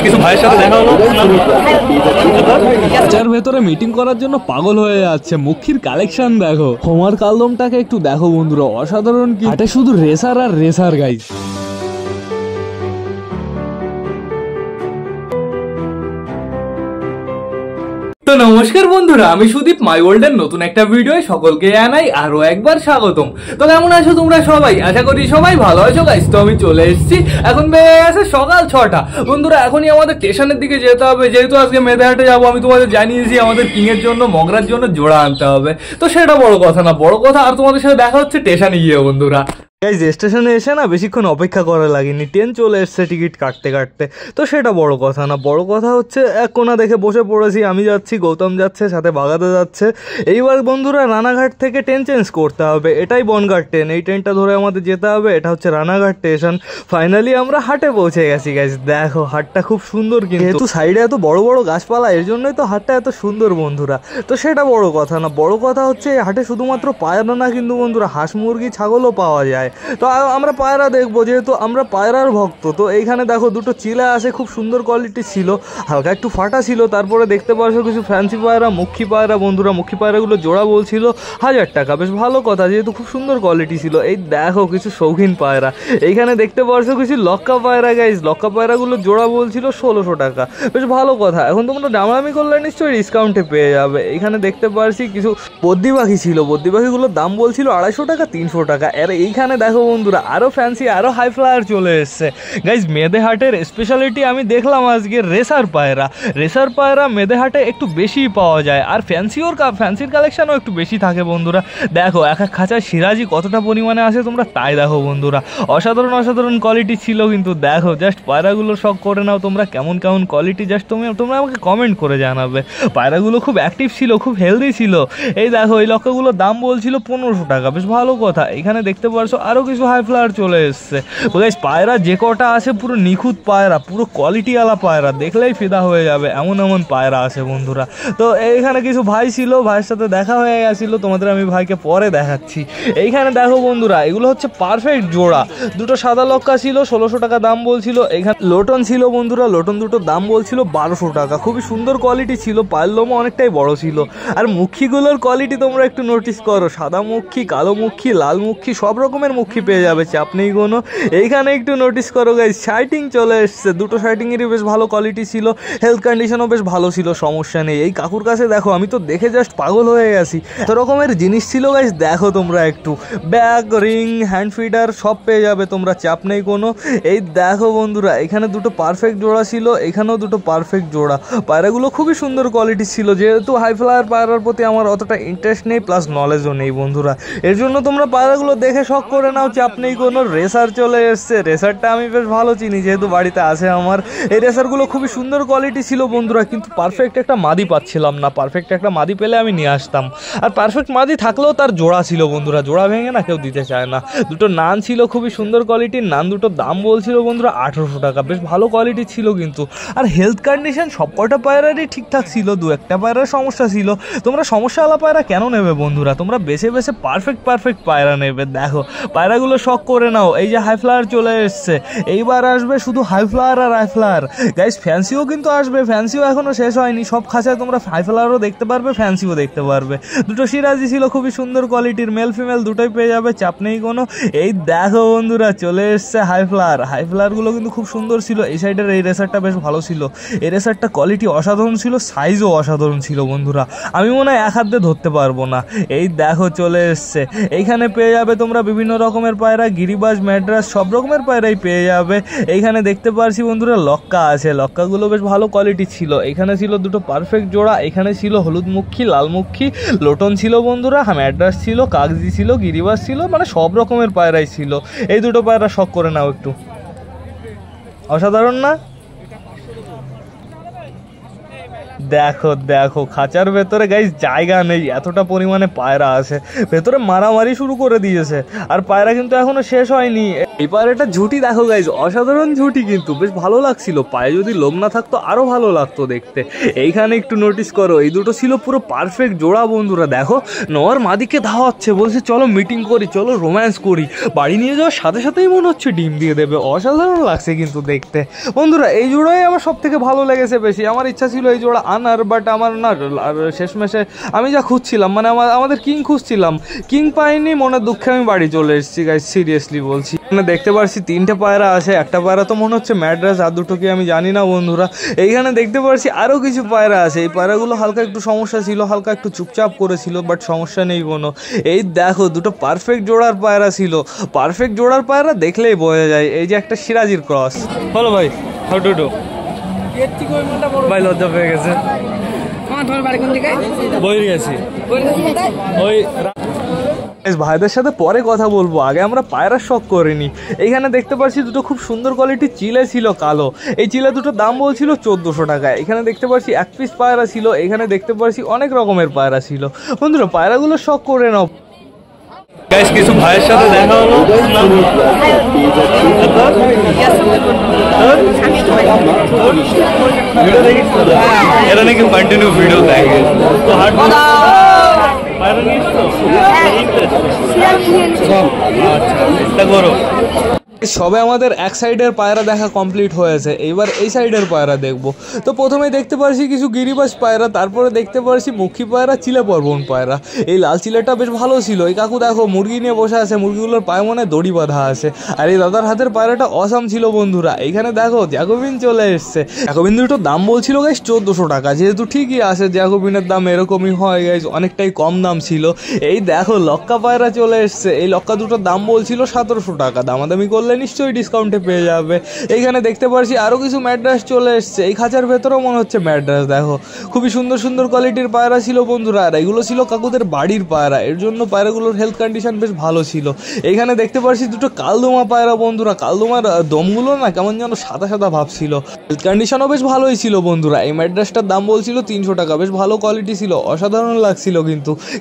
কিছু ভাইয়ের সাথে দেখা হলো, যার ভেতরে মিটিং করার জন্য পাগল হয়ে যাচ্ছে। মুখির কালেকশন দেখো, হোমার কালদমটাকে একটু দেখো বন্ধুরা, অসাধারণ। কি এটা শুধু রেসার আর রেসার গাইস। তো নমস্কার বন্ধুরা, আমি সুদীপ মাই ওয়ার্ল্ডের নতুন একটা ভিডিও সকলকে জানাই আরো একবার স্বাগতম। তো কেমন আছো তোমরা সবাই? আশা করি সবাই ভালো আছো গাইস। তো আমি চলে এসেছি, এখন বেজে গেছে সকাল 6টা। বন্ধুরা এখনই আমাদের স্টেশনের দিকে যেতে হবে, যেহেতু আজকে মেদেহাটে যাবো। আমি তোমাদের জানিয়েছি আমাদের কিং এর জন্য, মগরার জন্য জোড়া আনতে হবে। তো সেটা বড় কথা না, বড় কথা আর তোমাদের সাথে দেখা হচ্ছে স্টেশনে গিয়ে বন্ধুরা। গাইজ স্টেশনে এসে না বেশিক্ষণ অপেক্ষা করা লাগেনি, ট্রেন চলে এসছে টিকিট কাটতে কাটতে। তো সেটা বড় কথা না, বড় কথা হচ্ছে এক কোনা দেখে বসে পড়েছি। আমি যাচ্ছি, গৌতম যাচ্ছে, সাথে বাগাতে যাচ্ছে। এইবার বন্ধুরা রানাঘাট থেকে ট্রেন চেঞ্জ করতে হবে। এটাই বনগাঁ ট্রেন, এই ট্রেনটা ধরে আমাদের যেতে হবে। এটা হচ্ছে রানাঘাট স্টেশন। ফাইনালি আমরা হাটে পৌঁছে গেছি গাইজ। দেখো হাটটা খুব সুন্দর, কিন্তু সাইডে এত বড় বড় গাছপালা, এর জন্যই তো হাটটা এত সুন্দর বন্ধুরা। তো সেটা বড় কথা না, বড় কথা হচ্ছে হাটে শুধুমাত্র পায়রা না কিন্তু বন্ধুরা, হাঁস মুরগি ছাগলও পাওয়া যায়। তো আমরা পায়রা দেখবো, যেহেতু আমরা পায়রার ভক্ত। তো এইখানে দেখো দুটো চিলা আছে, খুব সুন্দর কোয়ালিটি ছিল, হালকা একটু ফাটা ছিল। তারপরে দেখতে পাচ্ছ কিছু ফ্যান্সি পায়রা, মুখী পায়রা বন্ধুরা। মুখী পায়রাগুলো জোড়া বলছিল 1000 টাকা, বেশ ভালো কথা, যেহেতু খুব সুন্দর কোয়ালিটি ছিল। এই দেখো কিছু শৌখিন পায়রা। এইখানে দেখতে পাচ্ছ কিছু লক্কা পায়রা গাইজ। লক্কা পায়রাগুলো জোড়া বলছিল 1600 টাকা, বেশ ভালো কথা। এখন তোমরা দামাদামি করলে নিশ্চয়ই ডিসকাউন্টে পেয়ে যাবে। এখানে দেখতে পাচ্ছি কিছু বদ্রি পাখি ছিল, বদ্রি পাখিগুলোর দাম বলছিল 250 টাকা 300 টাকা। আর এইখানে দেখো বন্ধুরা আরো ফ্যান্সি, আরো হাই ফ্লায়ার চলে এসছে গাইজ। মেদেহাটের স্পেশালিটি আমি দেখলাম আজকে রেসার পায়রা। রেসার পায়রা মেদেহাটে একটু বেশি পাওয়া যায়, আর ফ্যান্সির কালেকশনও একটু বেশি থাকে বন্ধুরা। দেখো এক এক খাঁচায় সিরাজি কতটা পরিমাণে আছে তোমরা তাই দেখো বন্ধুরা। অসাধারণ অসাধারণ কোয়ালিটি ছিল, কিন্তু দেখো জাস্ট পায়রাগুলো শখ করে নাও তোমরা, কেমন কেমন কোয়ালিটি জাস্ট তোমরা আমাকে কমেন্ট করে জানাবে। পায়রাগুলো খুব অ্যাক্টিভ ছিল, খুব হেলদি ছিল। এই দেখো এই লক্কাগুলোর দাম বলছিল 1500 টাকা, বেশ ভালো কথা। এখানে দেখতে পারছো আরো কিছু হাই ফ্লায়ার চলে এসছে গাইস। পায়রা যে কটা আছে পুরো নিখুঁত পায়রা, পুরো কোয়ালিটিওয়ালা পায়রা, দেখলেই ফিদা হয়ে যাবে, এমন এমন পায়রা আছে বন্ধুরা। তো এইখানে কিছু ভাই ছিল, ভাইয়ের সাথে দেখা হয়ে গেছিল, তোমাদের আমি ভাইকে পরে দেখাচ্ছি। এইখানে দেখো বন্ধুরা এগুলো হচ্ছে পারফেক্ট জোড়া। দুটো সাদা লক্কা ছিল, 1600 টাকা দাম বলছিল। এখানে লোটন ছিল বন্ধুরা, লোটন দুটো দাম বলছিল 1200 টাকা, খুবই সুন্দর কোয়ালিটি ছিল, পায়ের লোমও অনেকটাই বড় ছিল। আর মুখীগুলোর কোয়ালিটি তোমরা একটু নোটিস করো, সাদা মুখী, কালো মুখী, লাল মুখী, সব রকমের মুখী পেয়ে যাবে, চাপ নেই কোনো। এইখানে একটু নোটিস করো গাইস, শাইটিং চলে এসছে, দুটো শাইটিংয়েরই বেশ ভালো কোয়ালিটি ছিল, হেলথ কন্ডিশনও বেশ ভালো ছিল, সমস্যা নেই। এই কাকুর কাছে দেখো আমি তো দেখে জাস্ট পাগল হয়ে গেছি, এত রকমের জিনিস ছিল গাইস। দেখো তোমরা একটু ব্যাগ, রিং, হ্যান্ড ফিডার সব পেয়ে যাবে তোমরা, চাপ নেই কোনো। এই দেখো বন্ধুরা এখানে দুটো পারফেক্ট জোড়া ছিল, এখানেও দুটো পারফেক্ট জোড়া। পায়রাগুলো খুবই সুন্দর কোয়ালিটি ছিল, যেহেতু হাই ফ্লায়ার পায়রার প্রতি আমার অতটা ইন্টারেস্ট নেই, প্লাস নলেজও নেই বন্ধুরা। এর জন্য তোমরা পায়রাগুলো দেখে শখ করে নাও, চাপ নেই কোনো। রেসার চলে এসছে, রেসারটা আমি বেশ ভালো চিনি যেহেতু বাড়িতে আছে আমার। এই রেসারগুলো খুবই সুন্দর কোয়ালিটি ছিল বন্ধুরা, কিন্তু পারফেক্ট একটা মাদি পাচ্ছিলাম না। পারফেক্ট একটা মাদি পেলে আমি নিয়ে আসতাম, আর পারফেক্ট মাদি থাকলেও তার জোড়া ছিল বন্ধুরা, জোড়া ভেঙে না কেউ দিতে চায় না। দুটো নান ছিল খুবই সুন্দর কোয়ালিটির, নান দুটোর দাম বলছিল বন্ধুরা 1800 টাকা, বেশ ভালো কোয়ালিটি ছিল কিন্তু। আর হেলথ কন্ডিশন সব কটা পায়রারই ঠিকঠাক ছিল, দু একটা পায়রার সমস্যা ছিল। তোমরা সমস্যাওয়ালা পায়রা কেন নেবে বন্ধুরা? তোমরা বেছে বেছে পারফেক্ট পায়রা নেবে। দেখো পায়রাগুলো শখ করে নাও। এই যে হাই ফ্লায়ার চলে এসছে, এইবার আসবে শুধু হাই ফ্লায়ার আর হাই ফ্লায়ার গাইস। ফ্যান্সিও কিন্তু আসবে, ফ্যান্সিও এখনো শেষ হয়নি। সব খাঁচায় তোমরা হাই ফ্লায়ারও দেখতে পারবে, ফ্যান্সিও দেখতে পারবে। দুটো সিরাজি ছিল খুবই সুন্দর কোয়ালিটির, মেল ফিমেল দুটোই পেয়ে যাবে, চাপ নেই কোনো। এই দেখো বন্ধুরা চলে এসছে হাই ফ্লায়ার। হাই ফ্লায়ারগুলো কিন্তু খুব সুন্দর ছিল। এই সাইডের এই রেসারটা বেশ ভালো ছিল, এই রেসারটা কোয়ালিটি অসাধারণ ছিল, সাইজও অসাধারণ ছিল বন্ধুরা, আমি মনে হয় এক হাত দিয়ে ধরতে পারবো না। এই দেখো চলে এসছে, এইখানে পেয়ে যাবে তোমরা বিভিন্ন রকমের পায়রা, গিরিবাজ, ম্যাড্রাস, সব রকমের পায়রাই পেয়ে যাবে। এইখানে দেখতে পারছি বন্ধুরা লক্কা আছে, লক্কাগুলো বেশ ভালো কোয়ালিটি ছিল। এখানে ছিল দুটো পারফেক্ট জোড়া, এখানে ছিল হলুদ মুখী, লাল মুখী, লোটন ছিল বন্ধুরা, ম্যাড্রাস ছিল, কাগজি ছিল, গিরিবাজ ছিল, মানে সব রকমের পায়রাই ছিল। এই দুটো পায়রা শখ করে নাও একটু, অসাধারণ না? দেখো দেখো খাঁচার ভেতরে গাইস জায়গা নেই, এতটা পরিমাণে পায়রা আছে, ভেতরে মারামারি শুরু করে দিয়েছে। আর পায়রা কিন্তু এখনো শেষ হয়নি। এই পায়রাটা ঝুটি দেখো গাইস, অসাধারণ ঝুটি, কিন্তু বেশ ভালো লাগছিল। পায়ে যদি লোম না থাকতো আরো ভালো লাগতো দেখতে। এইখানে একটু নোটিস করো, এই দুটো ছিল পুরো পারফেক্ট জোড়া বন্ধুরা। দেখো নর মাদিকে ধাওয়াচ্ছে, বলছে চলো মিটিং করি, চলো রোম্যান্স করি। বাড়ি নিয়ে যাওয়ার সাথে সাথেই মনে হচ্ছে ডিম দিয়ে দেবে। অসাধারণ লাগছে কিন্তু দেখতে বন্ধুরা। এই জোড়াই আমার সব থেকে ভালো লেগেছে বেশি। আমার ইচ্ছা ছিল এই জোড়া আনার, বাট আমার না, আর শেষমেশে আমি যা খুঁজছিলাম, মানে আমাদের কিং খুঁজছিলাম, কিং পাইনি, মনের দুঃখে আমি বাড়ি চলে এসেছি গাইস, সিরিয়াসলি বলছি। মানে দেখতে পারছি 3টে পায়রা আছে, একটা পায়রা তো মনে হচ্ছে ম্যাড্রাস, আর দুটো কি আমি জানি না বন্ধুরা। এইখানে দেখতে পারছি আরও কিছু পায়রা আছে। এই পায়রাগুলো হালকা একটু সমস্যা ছিল, হালকা একটু চুপচাপ করেছিল, বাট সমস্যা নেই কোনো। এই দেখো দুটো পারফেক্ট জোড়ার পায়রা ছিল। পারফেক্ট জোড়ার পায়রা দেখলেই বোঝা যায়। এই যে একটা সিরাজির ক্রস। বলো ভাই, হাউ টু ডু? ভাই লজ্জা পেয়ে গেছে। বই গেছি ওই ভাইদের সাথে পরে কথা বলবো, আগে আমরা পায়রার শখ করিনি। এইখানে দেখতে পাচ্ছি দুটো খুব সুন্দর কোয়ালিটির চিলে ছিল কালো। এই চিলে দুটো দাম বলছিল 1400 টাকা। এখানে দেখতে পাচ্ছি 1 পিস পায়রা ছিল। এখানে দেখতে পাচ্ছি অনেক রকমের পায়রা ছিল। বন্ধুরা পায়রাগুলো শখ করে নাও। গাইস কিছু ভাইয়ের সাথে দেখা হলো, এরা নাকি কন্টিনিউ ভিডিও দেখে। তো হাট চেষ্টা করো। সবে আমাদের এক সাইডের পায়রা দেখা কমপ্লিট হয়েছে, এবার এই সাইডের পায়রা দেখবো। তো প্রথমে দেখতে পারছি কিছু গিরিবাস পায়রা, তারপরে দেখতে পারছি মুখী পায়রা, চিলে পর্বন পায়রা। এই লাল চিলেটা বেশ ভালো ছিল। এই কাকু দেখো মুরগি নিয়ে বসে আছে, মুরগিগুলোর পায়ে মনে দড়ি বাঁধা আছে। আর এই দাদার হাতের পায়রাটা অসাম ছিল বন্ধুরা। এইখানে দেখো জ্যাকোবিন চলে এসছে। জ্যাকোবিন দুটোর দাম বলছিল গাইস 1400 টাকা, যেহেতু ঠিকই আছে, জ্যাকোবিনের দাম এরকমই হয় গাইস, অনেকটাই কম দাম ছিল। এই দেখো লক্কা পায়রা চলে এসছে। এই লক্কা দুটোর দাম বলছিল 1700 টাকা, দামাদামি করলে নিশ্চয়ই ডিসকাউন্টে পেয়ে যাবে। এইখানে দেখতে পাচ্ছি আরো কিছু ম্যাড্রাস চলে এসছে। এই খাঁচার ভেতরেও মনে হচ্ছে ম্যাড্রাস। দেখো খুবই সুন্দর সুন্দর কোয়ালিটির পায়রা ছিল বন্ধুরা। আর এগুলো ছিল কাকুদের বাড়ির পায়রা, এর জন্য পায়রাগুলোর হেলথ কন্ডিশন বেশ ভালো ছিল। এইখানে দেখতে পাচ্ছি দুটো কালদোমা পায়রা বন্ধুরা। কালদোমার দমগুলো না কেমন যেন সাদা সাদা ভাব ছিল, হেলথ কন্ডিশনও বেশ ভালোই ছিল বন্ধুরা। এই ম্যাড্রাসটার দাম বলছিল 300 টাকা, বেশ ভালো কোয়ালিটি ছিল, অসাধারণ লাগছিল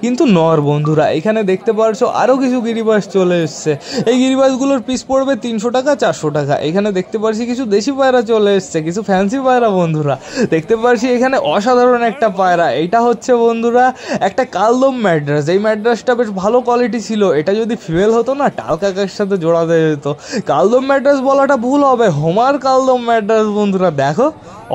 কিন্তু নর বন্ধুরা। এখানে দেখতে পারছো আরো কিছু গিরিবাস চলে এসছে। এই গিরিবাসগুলোর পিস পড়বে 300 টাকা 400 টাকা। এখানে দেখতে পারছি কিছু দেশি পায়রা চলে এসছে, কিছু ফ্যান্সি পায়রা বন্ধুরা। দেখতে পারছি এখানে অসাধারণ একটা পায়রা, এটা হচ্ছে বন্ধুরা একটা কালদম ম্যাড্রাস। এই ম্যাড্রাসটা বেশ ভালো কোয়ালিটি ছিল। এটা যদি ফিমেল হতো না, টাল কাকার সাথে জোড়া দেওয়া যেত। কালদম ম্যাড্রাস বলাটা ভুল হবে, হোমার কালদম ম্যাড্রাস বন্ধুরা। দেখো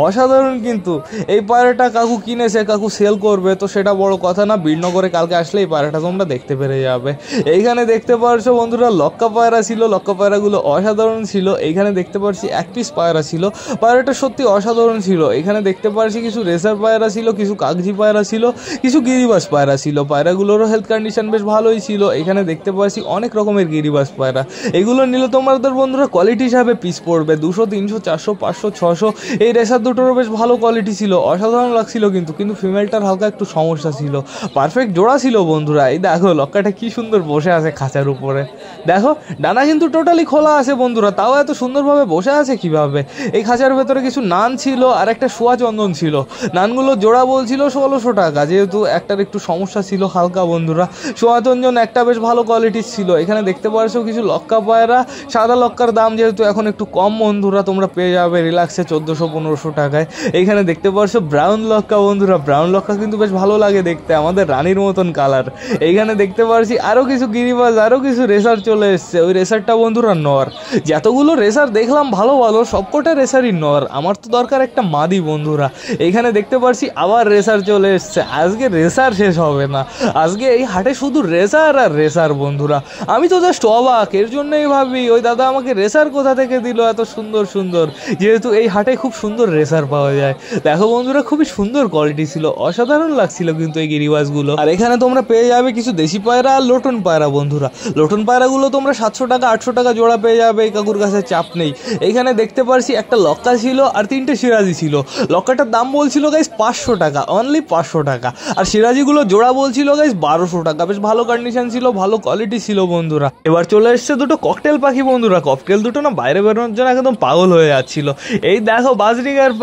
অসাধারণ কিন্তু। এই পায়রাটা কাকু কিনেছে, কাকু সেল করবে, তো সেটা বড় কথা না। বীরনগরে কালকে আসলে এই পায়রাটা তোমরা দেখতে পেরে যাবে। এইখানে দেখতে পারছো বন্ধুরা লক্কা পায়রা ছিল, লক্কা পায়রাগুলো অসাধারণ ছিল। এইখানে দেখতে পাচ্ছি 1 পিস পায়রা ছিল, পায়রাটা সত্যি অসাধারণ ছিল। এখানে দেখতে পাচ্ছি কিছু রেসার পায়রা ছিল, কিছু কাগজি পায়রা ছিল, কিছু গিরিবাস পায়রা ছিল। পায়রাগুলোরও হেলথ কন্ডিশন বেশ ভালোই ছিল। এখানে দেখতে পাচ্ছি অনেক রকমের গিরিবাস পায়রা। এগুলো নিলে তোমাদের বন্ধুরা কোয়ালিটি হিসাবে পিস পড়বে 200, 300, 400, 500, 600। এই রেসার দুটোরও বেশ ভালো কোয়ালিটি ছিল, অসাধারণ লাগছিল কিন্তু ফিমেলটার হালকা একটু সমস্যা ছিল। পারফেক্ট জোড়া ছিল বন্ধুরা। এই দেখো লক্কাটা কি সুন্দর বসে আছে খাঁচার উপরে। দেখো ডানা কিন্তু টোটালি খোলা আছে বন্ধুরা, তাও এত সুন্দরভাবে বসে আছে কিভাবে। এই খাঁচার ভেতরে কিছু নান ছিল আর একটা সোয়া চন্দন ছিল। নানগুলো জোড়া বলছিল 1600 টাকা, যেহেতু একটার একটু সমস্যা ছিল হালকা বন্ধুরা। সোয়া চন্দন একটা বেশ ভালো কোয়ালিটির ছিল। এখানে দেখতে পারছো কিছু লক্কা পায়রা, সাদা লক্কার দাম যেহেতু এখন একটু কম বন্ধুরা, তোমরা পেয়ে যাবে রিল্যাক্সে 1400-1500 টাকায়। এইখানে দেখতে পারছো ব্রাউন লক্কা বন্ধুরা। ব্রাউন লক্কা কিন্তু বেশ ভালো লাগে দেখতে, আমাদের রানীর মতন কালার। এইখানে দেখতে পারছি আরো কিছু গিরিবাজ, আরো কিছু রেসার চলে এসছে। ওই রেসারটা বন্ধুরা নর। যতগুলো রেসার দেখলাম ভালো ভালো, সবকটা রেসারই নর। আমার তো দরকার একটা মাদি বন্ধুরা। এইখানে দেখতে পারছি আবার রেসার চলে এসছে। আজকে রেসার শেষ হবে না, আজকে এই হাটে শুধু রেসার আর রেসার বন্ধুরা। আমি তো জাস্ট অবাক, এর জন্যই ভাবি ওই দাদা আমাকে রেসার কোথা থেকে দিল এত সুন্দর সুন্দর, যেহেতু এই হাটে খুব সুন্দর রেসার পাওয়া যায়। দেখো বন্ধুরা খুবই সুন্দর কোয়ালিটি ছিল, অসাধারণ লাগছিল কিন্তু এই গিরিবাজগুলো। আর এখানে তোমরা পেয়ে যাবে কিছু দেশি পায়রা আর লোটন পায়রা বন্ধুরা। লোটন পায়রাগুলো তোমরা 700 টাকা 800 টাকা জোড়া পেয়ে যাবে, এই কাকুর কাছে চাপ নেই। এইখানে দেখতে পারছি একটা লক্কা ছিল আর 3টে সিরাজি ছিল। লক্কাটার দাম বলছিল গাইস 500 টাকা, অনলি 500 টাকা। আর সিরাজিগুলো জোড়া বলছিল গাইস 1200 টাকা। বেশ ভালো কন্ডিশন ছিল, ভালো কোয়ালিটি ছিল বন্ধুরা। এবার চলে এসছে দুটো ককটেল পাখি বন্ধুরা। ককটেল দুটো না বাইরে বেরোনোর জন্য একদম পাগল হয়ে যাচ্ছিল। এই দেখো বাজরিগার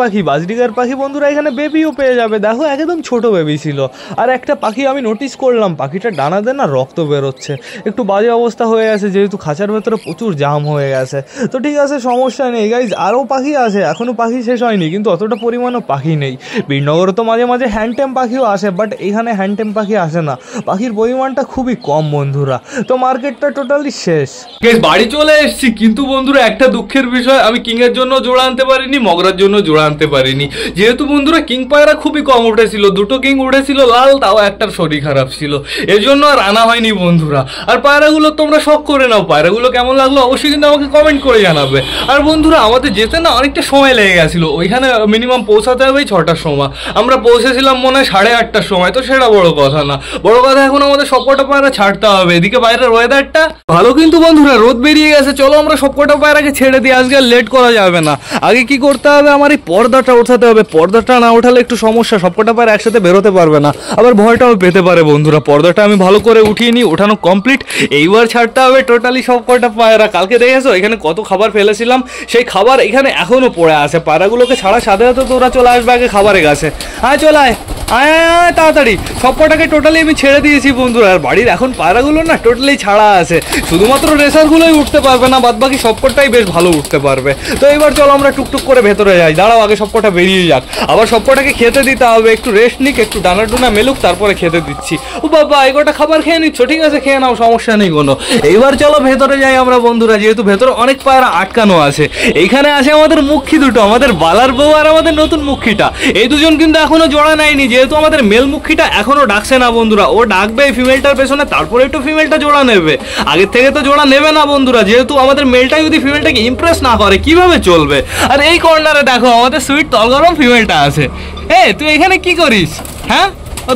পাখি বন্ধুরা, এখানে বেবিও পেয়ে যাবে। দেখো একদম ছোট বেবি ছিল। আর একটা পাখি আমি নোটিস করলাম, পাখিটা ডানাতে না রক্ত বেরোচ্ছে, একটু বাজে অবস্থা হয়ে গেছে, যেহেতু খাঁচার ভেতরে প্রচুর জাম হয়ে গেছে। তো ঠিক আছে, সমস্যা নেই গাইজ, আরও পাখি আছে, এখনো পাখি শেষ হয়নি, কিন্তু অতটা পরিমাণও পাখি নেই। বীরনগরে তো মাঝে মাঝে হ্যান্ডটেম পাখিও আসে, বাট এখানে হ্যান্ডটেম পাখি আসে না, পাখির পরিমাণটা খুবই কম বন্ধুরা। তো মার্কেটটা টোটালি শেষ। বাড়ি চলে এসেছি, কিন্তু বন্ধুরা একটা দুঃখের বিষয়, আমি কিং এর জন্য জোড়া আনতে পারিনি, মগরার জন্য জোড়া আনতে পারিনি। যেহেতু বন্ধুরা কিং পায়রা খুবই কম উঠেছিল, দুটো কিং উঠেছিল লাল, তাও একটার শরীর খারাপ ছিল, এর জন্য আর আনা হয়নি বন্ধুরা। আর পায়রাগুলো তোমরা শখ করে নাও, পায়রাগুলো কেমন লাগলো অবশ্যই কিন্তু আমাকে কমেন্ট করে জানাবে। আর বন্ধুরা আমাদের যেতে না অনেকটা সময় লেগে গেছিলো, ওইখানে মিনিমাম পৌঁছাতে হবে 6টার সময়, আমরা পৌঁছেছিলাম মনে হয় 8:30টার সময়। তো সেটা বড় কথা না, বড় কথা এখন আমাদের সবকটা পায়রা ছাড়তে হবে। এদিকে বাইরের ওয়েদারটা ভালো কিন্তু বন্ধুরা, রোদ বেরিয়ে গেছে। চলো আমরা সবকটা পায়রাকে ছেড়ে দিই, আজকে লেট করা যাবে না। আগে কি করতে হবে, আমার এই পর্দাটা ওঠাতে হবে, পর্দাটা না ওঠালে একটু সমস্যা, সবকটা পায়রা একসাথে বেরোতে পারবে না, আবার ভয়টাও পেতে পারে বন্ধুরা। পর্দাটা আমি ভালো করে উঠিয়ে নিই, ওঠানো কমপ্লিট। এইবার ছাড়তে হবে টোটালি সবকটা পায়রা। কালকে দেখেছো এখানে কত খাবার ফেলেছিলাম, সেই খাবার এখানে এখনো পড়ে আছে। পায়রাগুলোকে ছাড়া সাথে সাথে তো ওরা চলে আসবে আগে খাবারের কাছে। আয় চলে আয় আয় আয় তাড়াতাড়ি। সবকটাকে টোটালি আমি ছেড়ে দিয়েছি বন্ধুরা। আর বাড়ির এখন পায়রাগুলো না টোটালি ছাড়া আছে, শুধুমাত্র রেসারগুলোই উঠতে পারবে না, বাদ বাকি সবকটাই বেশ ভালো উঠতে পারবে। তো এবার চলো আমরা টুকটুক করে ভেতরে যাই। দাঁড়াও আগে সবকটা বেরিয়ে যাক, আবার সবকটাকে খেতে দিতে হবে, একটু রেস্ট নিক, একটু ডানা ডুনা মেলুক, তারপরে খেতে দিচ্ছি। ও বাবা এগোটা খাবার খেয়ে নিচ্ছ, ঠিক আছে খেয়ে নাও, সমস্যা নেই কোনো। এইবার চলো ভেতরে যাই আমরা বন্ধুরা, যেহেতু ভেতরে অনেক পায়রা আটকানো আছে। এইখানে আছে আমাদের মুখী দুটো, আমাদের বালার বউ আর আমাদের নতুন মুখীটা। এই দুজন কিন্তু এখনো জোড়া নেয়নি, যেহেতু আমাদের মেল মুখীটা এখনো ডাকছে না বন্ধুরা। ও ডাকবে এই ফিমেলটার পেছনে, তারপরে একটু ফিমেলটা জোড়া নেবে, আগের থেকে তো জোড়া নেবে না বন্ধুরা, যেহেতু আমাদের মেলটা যদি ফিমেলটাকে ইমপ্রেস না করে কিভাবে চলবে। আর এই কর্নারে দেখো আমাদের সুইট তলগরম ফিমেলটা আছে। তুই এখানে কি করিস? হ্যাঁ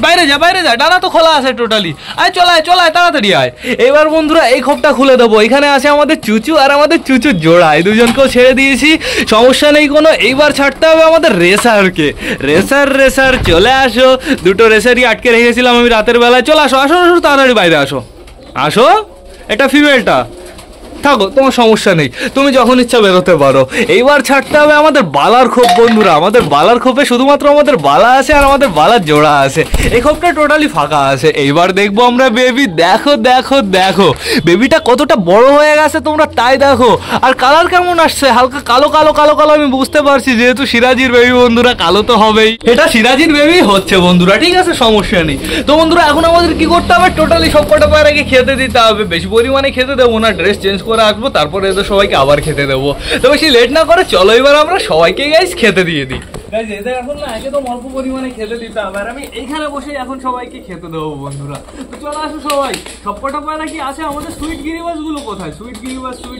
বাইরে যা, বাইরে যা, ডানা তো খোলা আছে টোটালি। আয় চলায় চলায় তাড়াতাড়ি আয়। এবার বন্ধুরা এই খোপটা খুলে দেবো। এখানে আছে আমাদের চুচু আর আমাদের চুচুর জোড়া, এই দুজনকেও ছেড়ে দিয়েছি, সমস্যা নেই কোনো। এইবার ছাড়তে হবে আমাদের রেসারকে। রেসার চলে আসো, দুটো রেসারই আটকে রেখেছিলাম আমি রাতের বেলায়। চলে আসো আসো আসো তাড়াতাড়ি বাইরে আসো আসো। এটা ফিমেলটা, থাকো তোমার সমস্যা নেই, তুমি যখন ইচ্ছা বেরোতে পারো। এইবার ছাড়তে হবে আমাদের বালার খোপ বন্ধুরা। আমাদের বালার খোপে শুধুমাত্র আমাদের বালা আছে আর আমাদের বালার জোড়া আছে, এই খোপটা টোটালি ফাঁকা আছে। এইবার দেখবো আমরা বেবি। দেখো দেখো দেখো বেবিটা কতটা বড় হয়ে গেছে তোমরা তাই দেখো। আর কালার কেমন আসছে, হালকা কালো কালো কালো কালো, আমি বুঝতে পারছি যেহেতু সিরাজির বেবি বন্ধুরা, কালো তো হবেই, এটা সিরাজির বেবি হচ্ছে বন্ধুরা, ঠিক আছে সমস্যা নেই। তো বন্ধুরা এখন আমাদের কি করতে হবে, টোটালি সবকটা পায়রাকে খেতে দিতে হবে। বেশি পরিমাণে খেতে দেবো না, ড্রেস চেঞ্জ করে আসবো, তারপরে এদের সবাইকে আবার খেতে দেবো। তো বেশি লেট না করে চলো এবার আমরা সবাইকে গাইস খেতে দিয়ে দিই। গাইস এদের এখন না একদম অল্প পরিমাণে খেতে দিতে হবে, আর আমি এইখানে বসে এখন সবাইকে খেতে দেবো বন্ধুরা। তো চলো আসো সবাই। সবকটা পায়রা কি আছে, আমাদের সুইট গিরিবাজ গুলো কোথায়? সুইট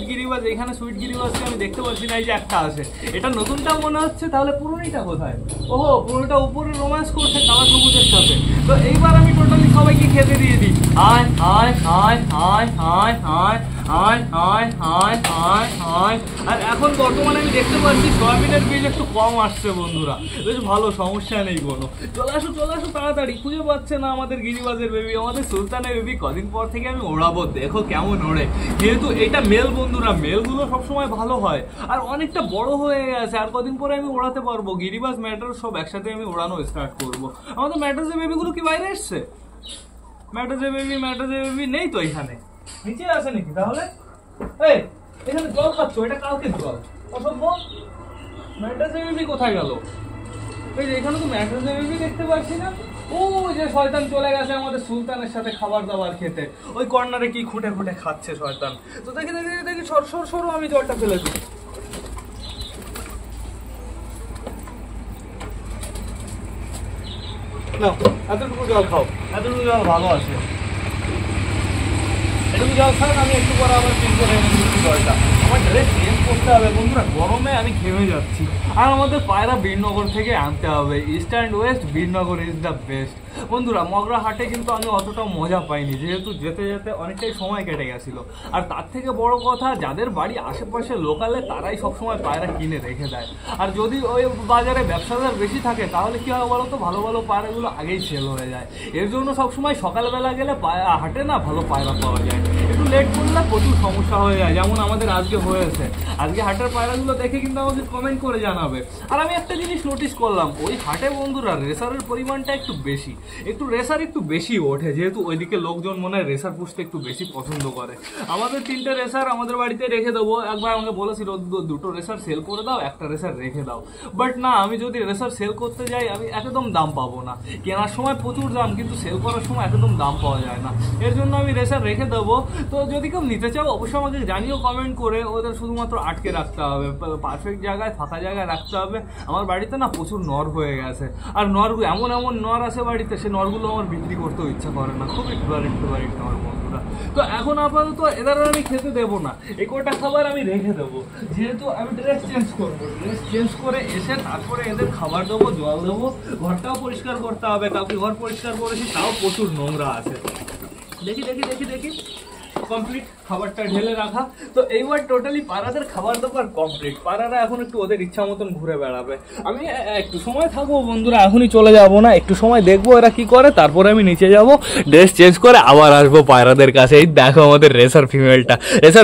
গিরিবাজ এখানে সুইট গিরিবাজকে আমি দেখতে পাচ্ছি না, এই যে একটা আছে, এটা নতুনটা মনে হচ্ছে, তাহলে পুরোনিটা কোথায়? ওহো পুরোটা উপরে রোম্যান্স করছে কালা সবুজের সাথে। তো এইবার আমি টোটালি সবাইকে খেতে দিয়ে দিই। আয় আয় আয় আয় আয় আয় আয় আয় আয় আয় আয়। আর এখন বর্তমানে আমি দেখতে পাচ্ছি সয়াবিনের বীজ একটু কম আসছে বন্ধুরা, বেশ ভালো, সমস্যা নেই কোনো। চলে আসো তাড়াতাড়ি। খুঁজে পাচ্ছে না আমাদের গিরিবাজের বেবি, আমাদের সুলতানের বেবি। কদিন পর থেকে আমি ওড়াবো, দেখো কেমন ওড়ে, যেহেতু এটা মেল বন্ধুরা, মেলগুলো সবসময় ভালো হয়। আর অনেকটা বড় হয়ে গেছে, আর কদিন পরে আমি ওড়াতে পারবো। গিরিবাজ ম্যাটার সব একসাথে আমি ওড়ানো স্টার্ট করবো। আমাদের ম্যাটার্সের বেবিগুলো কি বাইরে এসছে? ম্যাটার্সের বেবি নেই তো এখানে, নিচে আছে নাকি তাহলে? এখানে জল খাচ্ছ, এটা কালকে জল, অসভ্য। ম্যাটার্সের বেবি কোথায় গেল? এই যে এখানে তো ম্যাটার্সের বেবি দেখতে পাচ্ছি না। ও যে শয়তান চলে গেছে আমাদের সুলতানের সাথে খাবার দাবার খেতে, ওই কর্নারে কি খুঁটে খুঁটে খাচ্ছে শয়তান। তো দেখি দেখি দেখি, সরো আমি জলটা ফেলে দিই। না এতটুকু জল খাও, এতটুকু জল ভালো আছে, এটুকু জল খান, আমি একটু পরে আবার ফিল করে জলটা। আমার ড্রেস চেঞ্জ করতে হবে বন্ধুরা, গরমে আমি ঘেমে যাচ্ছি। আর আমাদের পায়রা বীরনগর থেকে আনতে হবে, east and West Birnagar is the best. বন্ধুরা মগরা হাটে কিন্তু আমি অতটাও মজা পাইনি, যেহেতু যেতে যেতে অনেকটাই সময় কেটে গেছিলো। আর তার থেকে বড় কথা, যাদের বাড়ি আশেপাশে লোকালে তারাই সবসময় পায়রা কিনে রেখে দেয়। আর যদি ওই বাজারে ব্যবসাদার বেশি থাকে তাহলে কী হয় বলো তো, ভালো ভালো পায়রাগুলো আগেই সেল হয়ে যায়। এর জন্য সবসময় সকালবেলা গেলে হাটে না ভালো পায়রা পাওয়া যায়, একটু লেট করলে প্রচুর সমস্যা হয়ে যায়, যেমন আমাদের আজকে হয়েছে। আজকে হাটের পায়রাগুলো দেখে কিন্তু আমাকে কমেন্ট করে জানাবে। আর আমি একটা জিনিস নোটিস করলাম, ওই হাটে বন্ধুরা রেসারের পরিমাণটা একটু বেশি, রেসার একটু বেশি ওঠে, যেহেতু ওইদিকে লোকজন মনে হয় রেসার পুষতে একটু বেশি পছন্দ করে। আমাদের 3টে রেসার আমাদের বাড়িতে রেখে দেবো। একবার আমাকে বলেছিল 2টো রেসার সেল করে দাও, একটা রেসার রেখে দাও। বাট না, আমি যদি রেসার সেল করতে যাই আমি একদম দাম পাবো না। কেনার সময় প্রচুর দাম, কিন্তু সেল করার সময় একদম দাম পাওয়া যায় না। এর জন্য আমি রেসার রেখে দেবো। তো যদি কেউ নিতে চাও অবশ্যই আমাকে জানিও কমেন্ট করে। ওদের শুধুমাত্র আটকে রাখতে হবে, পারফেক্ট জায়গায় ফাঁকা জায়গায় রাখতে হবে। আমার বাড়িতে না প্রচুর নর হয়ে গেছে, আর নরগুলো এমন এমন নর আছে বাড়িতে, সে নরগুলো আমার বিক্রি করতেও ইচ্ছা করে না, খুবই ফেভারিট নর বন্ধুরা। তো এখন আপাতত এদের আমি খেতে দেবো না, এই কটা খাবার আমি রেখে দেবো, যেহেতু আমি ড্রেস চেঞ্জ করবো। ড্রেস চেঞ্জ করে এসে তারপরে এদের খাবার দেবো, জল দেবো, ঘরটাও পরিষ্কার করতে হবে। কাউকে ঘর পরিষ্কার করেছি তাও প্রচুর নোংরা আছে। দেখি দেখি দেখি দেখি কমপ্লিট খাবারটা ঢেলে রাখা। তো এইবার টোটালি পাড়াদের খাবার দাবার কমপ্লিট। পাড়ারা এখন একটু ওদের ইচ্ছা মতন ঘুরে বেড়াবে। আমি একটু সময় থাকবো বন্ধুরা, এখনই চলে যাবো না, একটু সময় দেখবো এরা কি করে, তারপরে আমি নিচে যাব, ড্রেস চেঞ্জ করে আবার আসবো পায়রাদের কাছে। এই দেখো আমাদের রেসার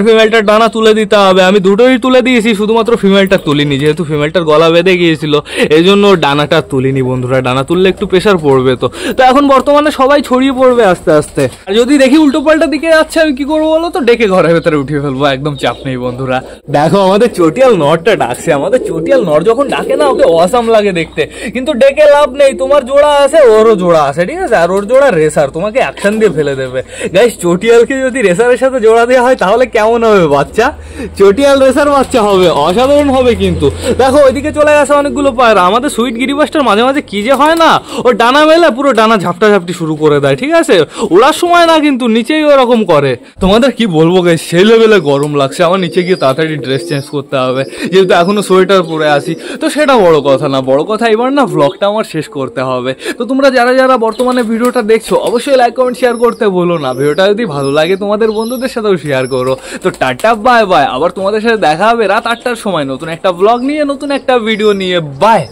ফিমেলটার ডানা তুলে দিতে হবে। আমি দুটোই তুলে দিয়েছি, শুধুমাত্র ফিমেলটা তুলিনি, যেহেতু ফিমেলটার গলা বেঁধে গিয়েছিল এই জন্য ডানাটা তুলিনি বন্ধুরা। ডানা তুললে একটু প্রেশার পড়বে। তো এখন বর্তমানে সবাই ছড়িয়ে পড়বে আস্তে আস্তে। আর যদি দেখি উল্টো পাল্টা দিকে যাচ্ছে আমি কি করবো বলো তো, ডেকে ঘরের ভেতরে উঠিয়ে ফেলবো, একদম চাপ নেই বন্ধুরা। দেখো আমাদের চটিয়াল নরটা ডাকছে। আমাদের চটিয়াল নর যখন ডাকে না, ওকে অসাম লাগে দেখতে, কিন্তু ডেকে লাভ নেই। তোমার জোড়া আছে, ওরও জোড়া আছে, ঠিক আছে, আর ওর জোড়া রেসার, তোমাকে অ্যাকশন দিয়ে ফেলে দেবে। গাইস চটিয়ালকে যদি রেসারের সাথে জোড়া দেওয়া হয় তাহলে কেমন হবে বাচ্চা? চটিয়াল রেসার বাচ্চা হবে, অসাধারণ হবে। কিন্তু দেখো ওইদিকে চলে গেছে অনেকগুলো পায়রা। আমাদের সুইট গিরিবাসটার মাঝে মাঝে কি যে হয় না, ও ডানা মেলে পুরো ডানা ঝাপটাঝাপটি শুরু করে দেয়, ঠিক আছে, ওড়ার সময় না কিন্তু নিচেই ওরকম করে। তোমাদের কি বলবো গাইস, সেই লেভেলে গরম লাগছে। আমার নিচে গিয়ে তাড়াতাড়ি ড্রেস চেঞ্জ করতে হবে, যেহেতু এখনো সোয়েটার পরে আসি। তো সেটা বড় কথা না, বড় কথা এবার না ব্লগটা আমার শেষ করতে হবে। তো তোমরা যারা যারা বর্তমানে ভিডিওটা দেখছো অবশ্যই লাইক কমেন্ট শেয়ার করতে বলো না। ভিডিওটা যদি ভালো লাগে তোমাদের বন্ধুদের সাথেও শেয়ার করো। তো টাটা বাই বাই, আবার তোমাদের সাথে দেখা হবে রাত 8টার সময় নতুন একটা ব্লগ নিয়ে, নতুন একটা ভিডিও নিয়ে। বাই।